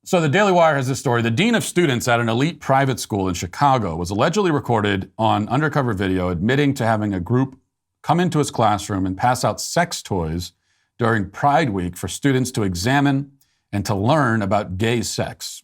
So the Daily Wire has this story. The dean of students at an elite private school in Chicago was allegedly recorded on undercover video admitting to having a group come into his classroom and pass out sex toys during Pride Week for students to examine and to learn about gay sex.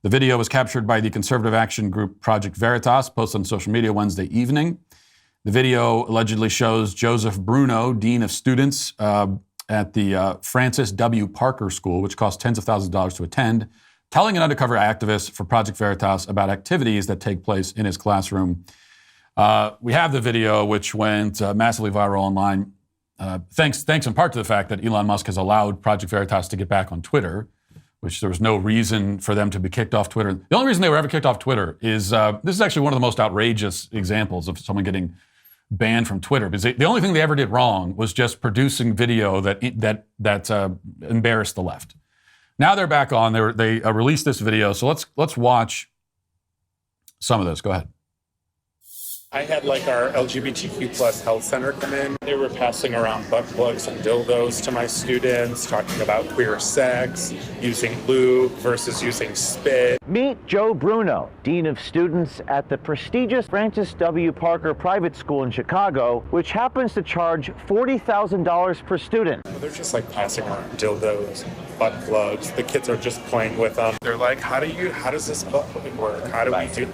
The video was captured by the conservative action group Project Veritas, posted on social media Wednesday evening. The video allegedly shows Joseph Bruno, dean of students at the Francis W. Parker School, which cost tens of thousands of dollars to attend, telling an undercover activist for Project Veritas about activities that take place in his classroom. We have the video, which went massively viral online, thanks in part to the fact that Elon Musk has allowed Project Veritas to get back on Twitter, which there was no reason for them to be kicked off Twitter. The only reason they were ever kicked off Twitter is, this is actually one of the most outrageous examples of someone getting banned from Twitter, because the only thing they ever did wrong was just producing video that embarrassed the left. Now they're back on. They released this video, so let's watch some of this. Go ahead. I had our LGBTQ plus health center come in. They were passing around butt plugs and dildos to my students, talking about queer sex, using lube versus using spit. Meet Joe Bruno, dean of students at the prestigious Francis W. Parker Private School in Chicago, which happens to charge $40,000 per student. They're just passing around dildos, butt plugs. The kids are just playing with them. They're like, how does this butt plug work? How do we do,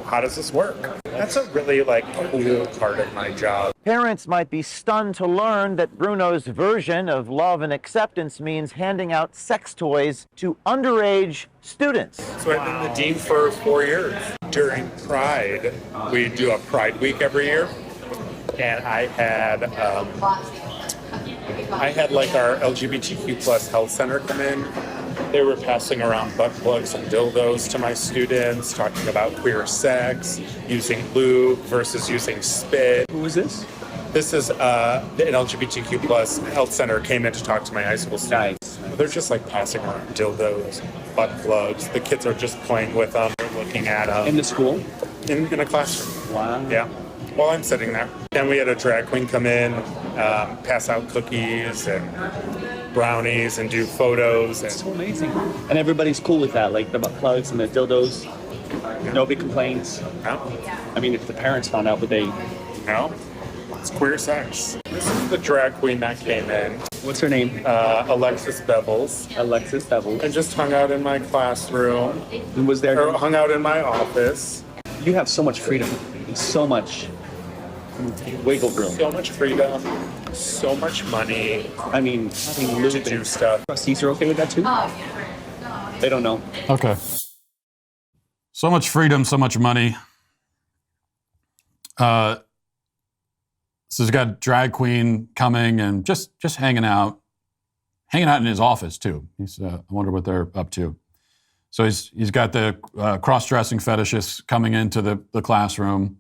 how does this work? That's a really cool part of my job. Parents might be stunned to learn that Bruno's version of love and acceptance means handing out sex toys to underage students. So I've been the dean for 4 years. During Pride, we do a Pride Week every year, and I had our LGBTQ plus health center come in. They were passing around butt plugs and dildos to my students, talking about queer sex, using lube versus using spit. Who is this? This is an LGBTQ plus health center came in to talk to my high school students. Nice. They're just passing around dildos, butt plugs. The kids are just playing with them. They're looking at them. In the school? In a classroom. Wow. Yeah. While I'm sitting there. Then we had a drag queen come in, pass out cookies and brownies and do photos. It's so amazing. And everybody's cool with that, the butt plugs and the dildos. Nobody complains. No. I mean, if the parents found out, would they? No. It's queer sex. This is the drag queen that came in. What's her name? Alexis Bevels. Alexis Bevels. And just hung out in my classroom. And was there? Or hung out in my office. You have so much freedom. And so much wiggle room. So much freedom. So much money. I mean, to do stuff. Trustees are okay with that too? They don't know. Okay. So much freedom, so much money. So he's got drag queen coming and just hanging out in his office too. I wonder what they're up to. So he's got the cross-dressing fetishists coming into the classroom.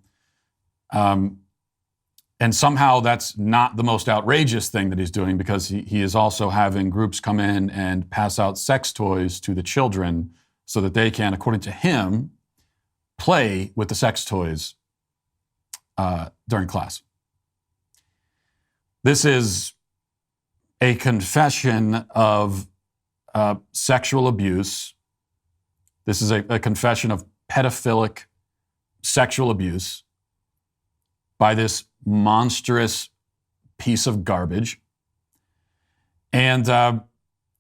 And somehow that's not the most outrageous thing that he's doing, because he is also having groups come in and pass out sex toys to the children so that they can, according to him, play with the sex toys during class. This is a confession of sexual abuse. This is a confession of pedophilic sexual abuse by this monstrous piece of garbage. And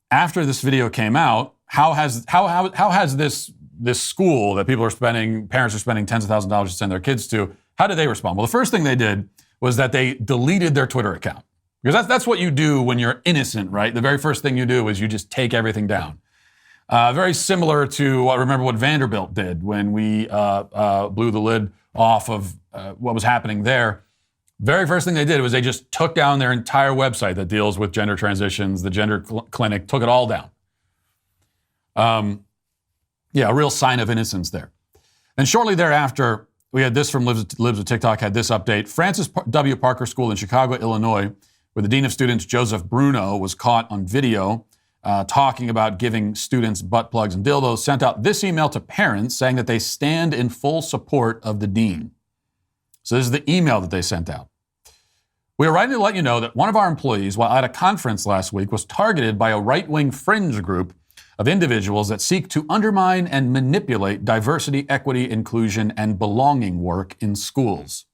after this video came out, how has this school that parents are spending tens of thousands of dollars to send their kids to, how did they respond? Well, the first thing they did was that they deleted their Twitter account. Because that's what you do when you're innocent, right? The very first thing you do is you just take everything down. Very similar to, remember what Vanderbilt did when we blew the lid off of what was happening there. Very first thing they did was they just took down their entire website that deals with gender transitions, the gender clinic, took it all down. A real sign of innocence there. And shortly thereafter, we had this from Libs of TikTok, had this update. Francis W. Parker School in Chicago, Illinois, where the dean of students, Joseph Bruno, was caught on video talking about giving students butt plugs and dildos, sent out this email to parents saying that they stand in full support of the dean. So this is the email that they sent out. We are writing to let you know that one of our employees, while at a conference last week, was targeted by a right-wing fringe group of individuals that seek to undermine and manipulate diversity, equity, inclusion, and belonging work in schools.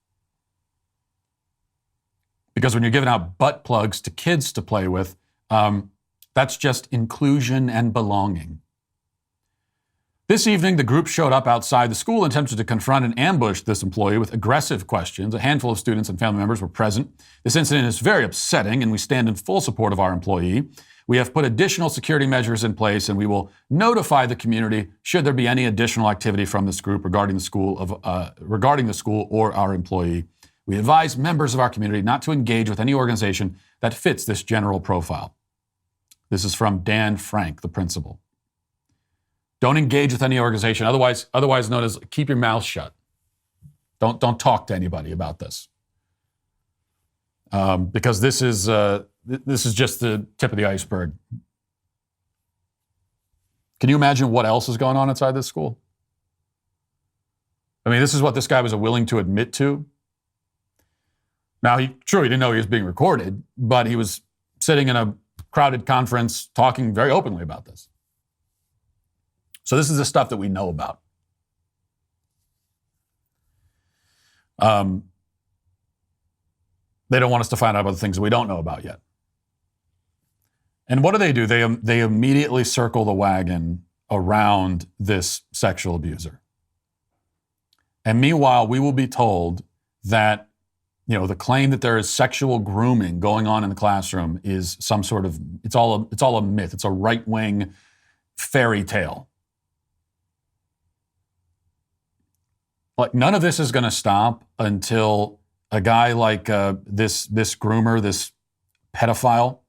Because when you're giving out butt plugs to kids to play with, that's just inclusion and belonging. This evening, the group showed up outside the school and attempted to confront and ambush this employee with aggressive questions. A handful of students and family members were present. This incident is very upsetting, and we stand in full support of our employee. We have put additional security measures in place, and we will notify the community should there be any additional activity from this group regarding the school or our employee. We advise members of our community not to engage with any organization that fits this general profile. This is from Dan Frank, the principal. Don't engage with any organization, otherwise known as keep your mouth shut. Don't talk to anybody about this, because this is just the tip of the iceberg. Can you imagine what else is going on inside this school? I mean, this is what this guy was willing to admit to. Now, he didn't know he was being recorded, but he was sitting in a crowded conference talking very openly about this. So this is the stuff that we know about. They don't want us to find out about the things that we don't know about yet. And what do? They immediately circle the wagon around this sexual abuser. And meanwhile, we will be told that, the claim that there is sexual grooming going on in the classroom is some sort of, it's all a myth. It's a right-wing fairy tale. Like, none of this is going to stop until a guy like this groomer, this pedophile,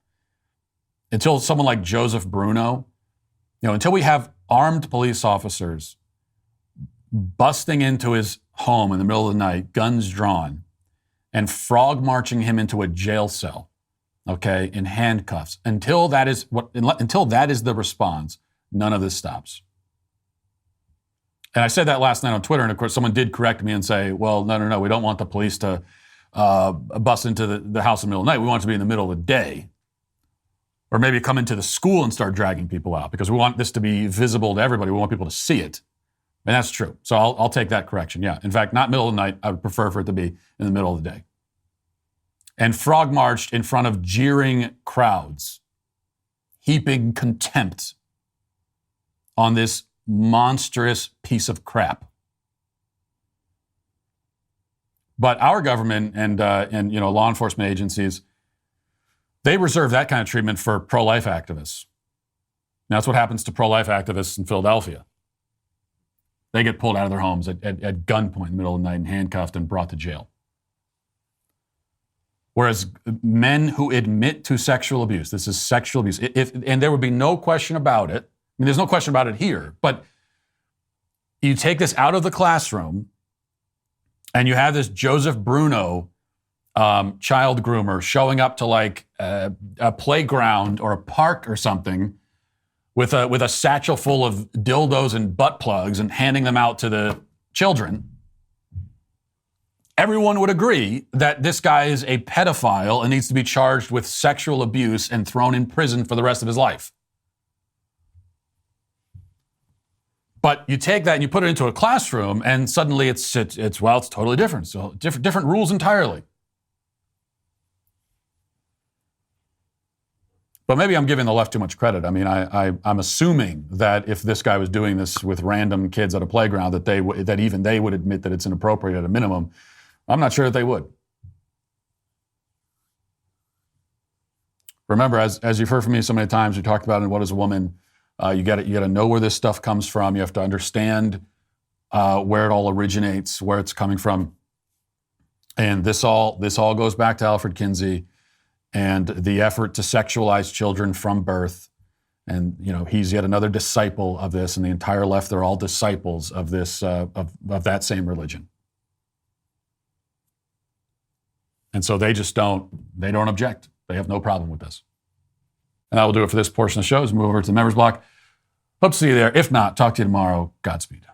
until someone like Joseph Bruno, until we have armed police officers busting into his home in the middle of the night, guns drawn, and frog marching him into a jail cell, okay, in handcuffs. Until that is the response, none of this stops. And I said that last night on Twitter, and of course someone did correct me and say, well, no, we don't want the police to bust into the house in the middle of the night. We want it to be in the middle of the day. Or maybe come into the school and start dragging people out, because we want this to be visible to everybody. We want people to see it. And that's true. So I'll take that correction, yeah. In fact, not middle of the night. I would prefer for it to be in the middle of the day. And frog marched in front of jeering crowds, heaping contempt on this monstrous piece of crap. But our government and law enforcement agencies, they reserve that kind of treatment for pro-life activists. And that's what happens to pro-life activists in Philadelphia. They get pulled out of their homes at gunpoint in the middle of the night and handcuffed and brought to jail. Whereas men who admit to sexual abuse, this is sexual abuse, and there would be no question about it. I mean, there's no question about it here, but you take this out of the classroom and you have this Joseph Bruno child groomer showing up to like a playground or a park or something with a satchel full of dildos and butt plugs and handing them out to the children. Everyone would agree that this guy is a pedophile and needs to be charged with sexual abuse and thrown in prison for the rest of his life. But you take that and you put it into a classroom, and suddenly it's totally different. So different rules entirely. But maybe I'm giving the left too much credit. I mean, I'm assuming that if this guy was doing this with random kids at a playground, that even they would admit that it's inappropriate at a minimum. I'm not sure that they would. Remember, as you've heard from me so many times, we talked about in What is a Woman. You got to know where this stuff comes from. You have to understand where it all originates, where it's coming from, and this all goes back to Alfred Kinsey and the effort to sexualize children from birth. And he's yet another disciple of this, and the entire left, they're all disciples of this of that same religion. And so they don't object. They have no problem with this. And that will do it for this portion of the show. As we move over to the members block. Hope to see you there. If not, talk to you tomorrow. Godspeed.